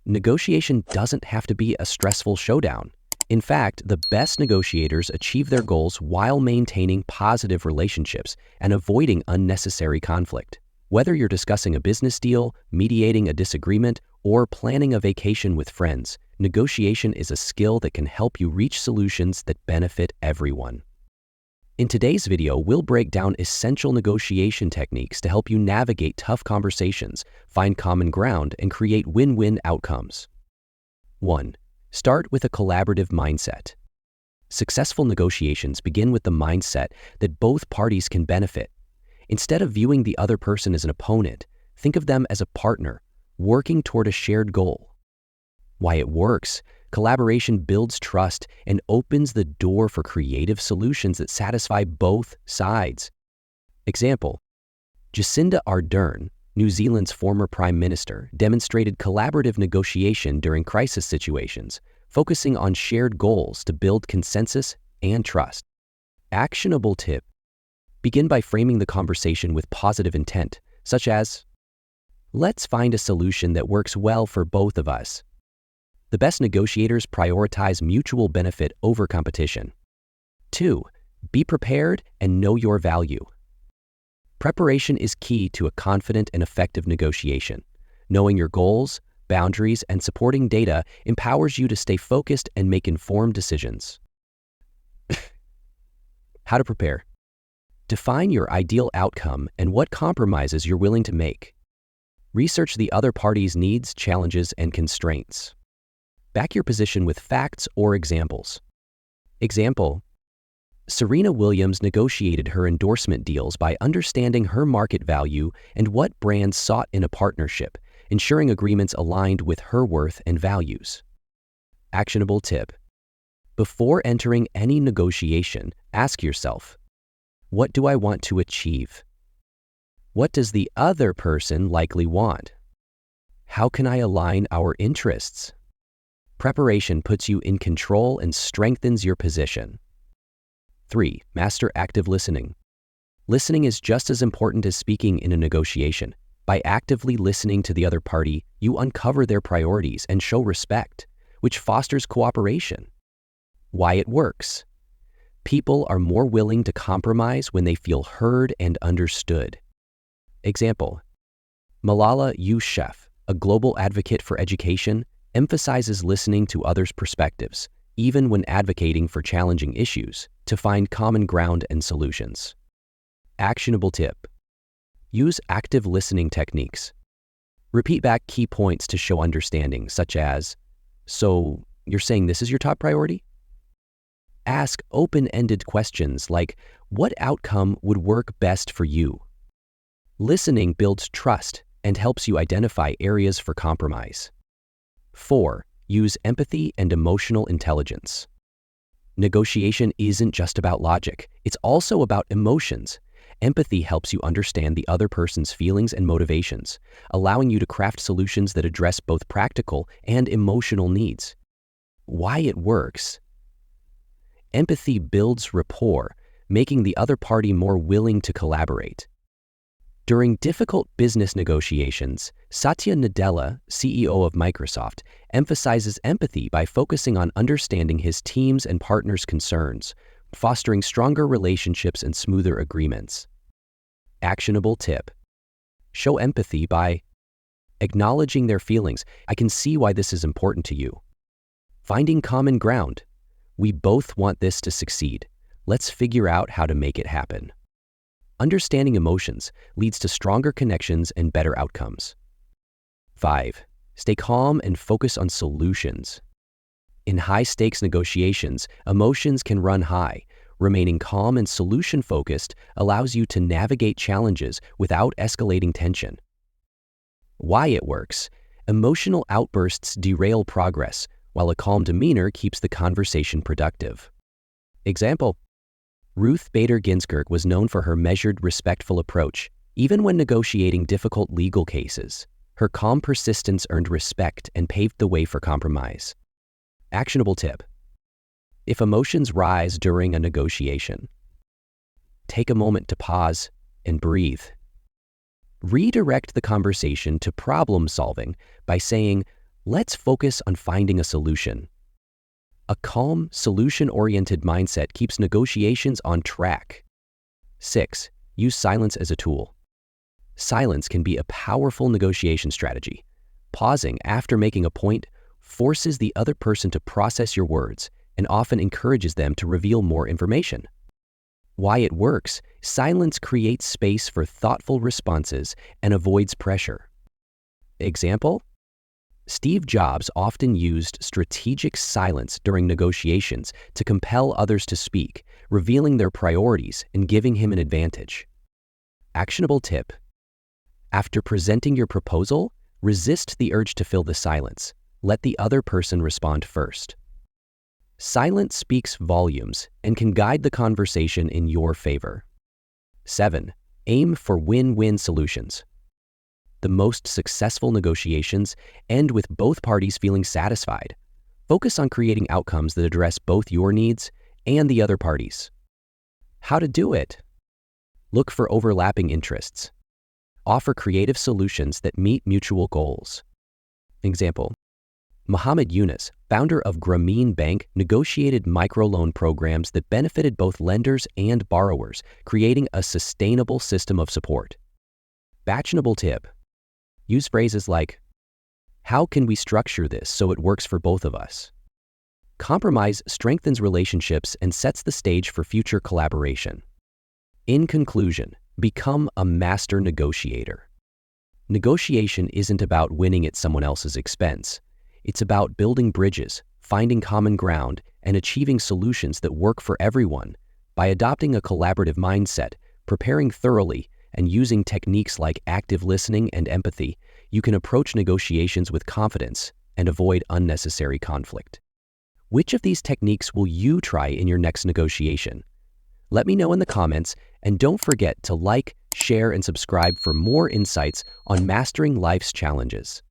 Negotiation doesn't have to be a stressful showdown. In fact, the best negotiators achieve their goals while maintaining positive relationships and avoiding unnecessary conflict. Whether you're discussing a business deal, mediating a disagreement, or planning a vacation with friends, negotiation is a skill that can help you reach solutions that benefit everyone. In today's video, we'll break down essential negotiation techniques to help you navigate tough conversations, find common ground, and create win-win outcomes. 1. Start with a collaborative mindset. Successful negotiations begin with the mindset that both parties can benefit. Instead of viewing the other person as an opponent, think of them as a partner, working toward a shared goal. Why it works: collaboration builds trust and opens the door for creative solutions that satisfy both sides. Example: Jacinda Ardern, New Zealand's former Prime Minister, demonstrated collaborative negotiation during crisis situations, focusing on shared goals to build consensus and trust. Actionable tip: begin by framing the conversation with positive intent, such as, "Let's find a solution that works well for both of us." The best negotiators prioritize mutual benefit over competition. 2. Be prepared and know your value. Preparation is key to a confident and effective negotiation. Knowing your goals, boundaries, and supporting data empowers you to stay focused and make informed decisions. How to prepare. Define your ideal outcome and what compromises you're willing to make. Research the other party's needs, challenges, and constraints. Back your position with facts or examples. Example: Serena Williams negotiated her endorsement deals by understanding her market value and what brands sought in a partnership, ensuring agreements aligned with her worth and values. Actionable tip: before entering any negotiation, ask yourself, what do I want to achieve? What does the other person likely want? How can I align our interests? Preparation puts you in control and strengthens your position. 3. Master active listening. Listening is just as important as speaking in a negotiation. By actively listening to the other party, you uncover their priorities and show respect, which fosters cooperation. Why it works: people are more willing to compromise when they feel heard and understood. Example: Malala Yousafzai, a global advocate for education, emphasizes listening to others' perspectives, even when advocating for challenging issues, to find common ground and solutions. Actionable tip: use active listening techniques. Repeat back key points to show understanding, such as, "So, you're saying this is your top priority?" Ask open-ended questions like, "What outcome would work best for you?" Listening builds trust and helps you identify areas for compromise. 4. Use empathy and emotional intelligence. Negotiation isn't just about logic, it's also about emotions. Empathy helps you understand the other person's feelings and motivations, allowing you to craft solutions that address both practical and emotional needs. Why it works: empathy builds rapport, making the other party more willing to collaborate. During difficult business negotiations, Satya Nadella, CEO of Microsoft, emphasizes empathy by focusing on understanding his team's and partners' concerns, fostering stronger relationships and smoother agreements. Actionable tip: show empathy by acknowledging their feelings. "I can see why this is important to you." Finding common ground: "We both want this to succeed. Let's figure out how to make it happen." Understanding emotions leads to stronger connections and better outcomes. 5. Stay calm and focus on solutions. In high-stakes negotiations, emotions can run high. Remaining calm and solution-focused allows you to navigate challenges without escalating tension. Why it works: emotional outbursts derail progress, while a calm demeanor keeps the conversation productive. Example: Ruth Bader Ginsburg was known for her measured, respectful approach, even when negotiating difficult legal cases. Her calm persistence earned respect and paved the way for compromise. Actionable tip: if emotions rise during a negotiation, take a moment to pause and breathe. Redirect the conversation to problem solving by saying, Let's focus on finding a solution. A calm, solution-oriented mindset keeps negotiations on track. 6. Use silence as a tool. Silence can be a powerful negotiation strategy. Pausing after making a point forces the other person to process your words and often encourages them to reveal more information. Why it works: silence creates space for thoughtful responses and avoids pressure. Example: Steve Jobs often used strategic silence during negotiations to compel others to speak, revealing their priorities and giving him an advantage. Actionable tip: after presenting your proposal, resist the urge to fill the silence. Let the other person respond first. Silence speaks volumes and can guide the conversation in your favor. 7. Aim for win-win solutions. The most successful negotiations end with both parties feeling satisfied. Focus on creating outcomes that address both your needs and the other party's. How to do it? Look for overlapping interests. Offer creative solutions that meet mutual goals. Example: Muhammad Yunus, founder of Grameen Bank, negotiated microloan programs that benefited both lenders and borrowers, creating a sustainable system of support. Actionable tip: use phrases like, "How can we structure this so it works for both of us?" Compromise strengthens relationships and sets the stage for future collaboration. In conclusion, become a master negotiator. Negotiation isn't about winning at someone else's expense. It's about building bridges, finding common ground, and achieving solutions that work for everyone. By adopting a collaborative mindset, preparing thoroughly, and using techniques like active listening and empathy, you can approach negotiations with confidence and avoid unnecessary conflict. Which of these techniques will you try in your next negotiation? Let me know in the comments, and don't forget to like, share, and subscribe for more insights on mastering life's challenges.